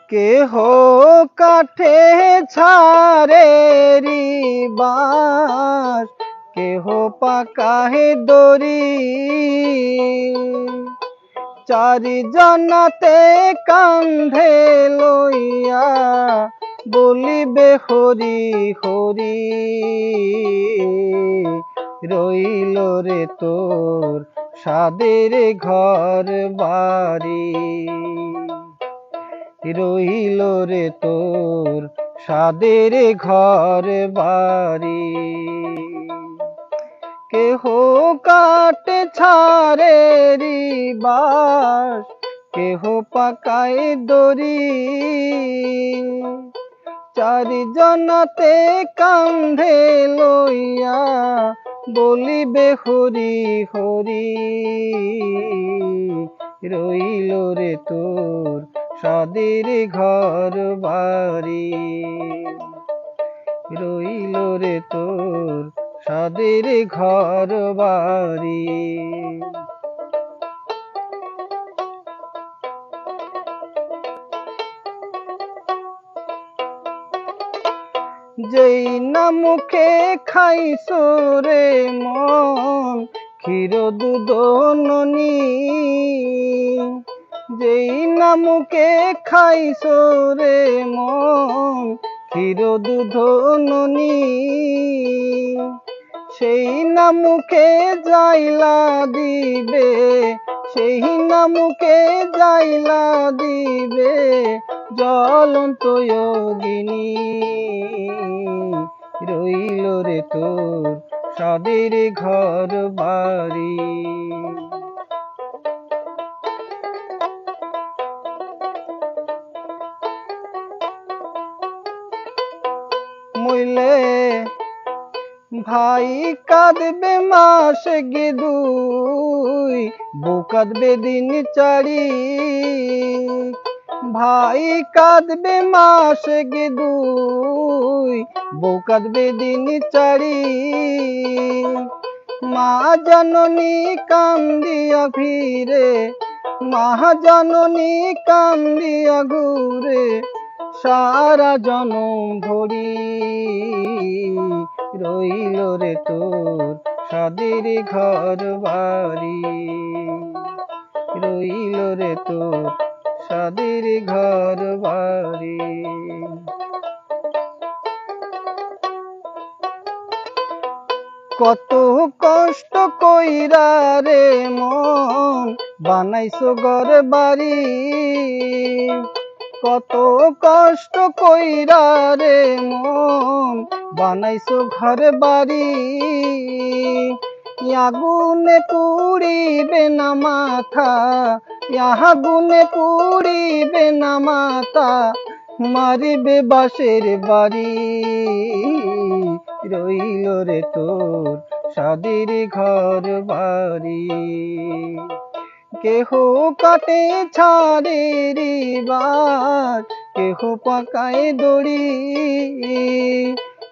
কেহ কাঠে ছাড়ে রি বাঁশ, কেহ পাকাহে দড়ি। চারি জনাতে কান্ধে লইয়া বলিবে হরি হরি। রইল রে তোর সাদের ঘর বাড়ি, রইল রে তোর সাদের ঘর বাড়ি। কেহ কাটে ছাড়ে রি বাঁশ, কেহ পাকায় দড়ি। চারি জনাতে কান্ধে লইয়া বলিবে হরি হরি। রইল রে তোর সাদের ঘর বাড়ি, রইল রে তোর সাদের ঘর বাড়ি। যেই না মুখে খাইছো রে মন ক্ষীর দুধ ননি, যেই না মুখে খাইছো রে মন ক্ষীর দুধ ননি। সেই না মুখে যাইলা দিবে, সেই না মুখে যাইলা দিবে জ্বলন্ত যোগিনী। রইল রে তোর সাদের ঘর বাড়ি, মইলে ভাই কাঁদবে মাস গে দুই, বউ কাঁদবে দিন চারি। ভাই কাঁদবে মাস গে দুই, বউ কাঁদবে দিন চারি। মা জননী কান্দিয়া ফিরে, মা জননী কান্দিয়া ঘুরে সারা জনম ভরি। রইল রে তোর সাদের ঘর বাড়ি, রইল রে তোর সাদের ঘর বাড়ি। কত কষ্ট কইরা রে মন বানাইছো ঘর বাড়ি, কত কষ্ট কইরা রে মন বানাইছো ঘর বাড়ি। আগুনে পুড়িবে না মাথা, আগুনে পুড়িবে না মাথা, মারিবে বাঁশের বাড়ি। রইল রে তোর সাদের ঘর বাড়ি, কেহ কাটে ছাড়ে রি বাঁশ, কেহ পাকায় দড়ি।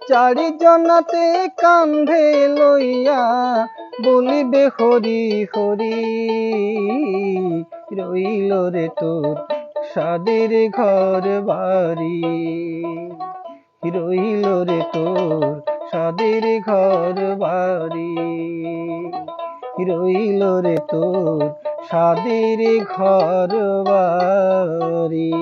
চারি জনাতে কান্ধে লইয়া বলিবে হরি হরি। রইল রে তোর সাদের ঘর বাড়ি, রইল রে তোর সাদের ঘর বাড়ি, রইল রে তোর সাদের ঘর বাড়ি।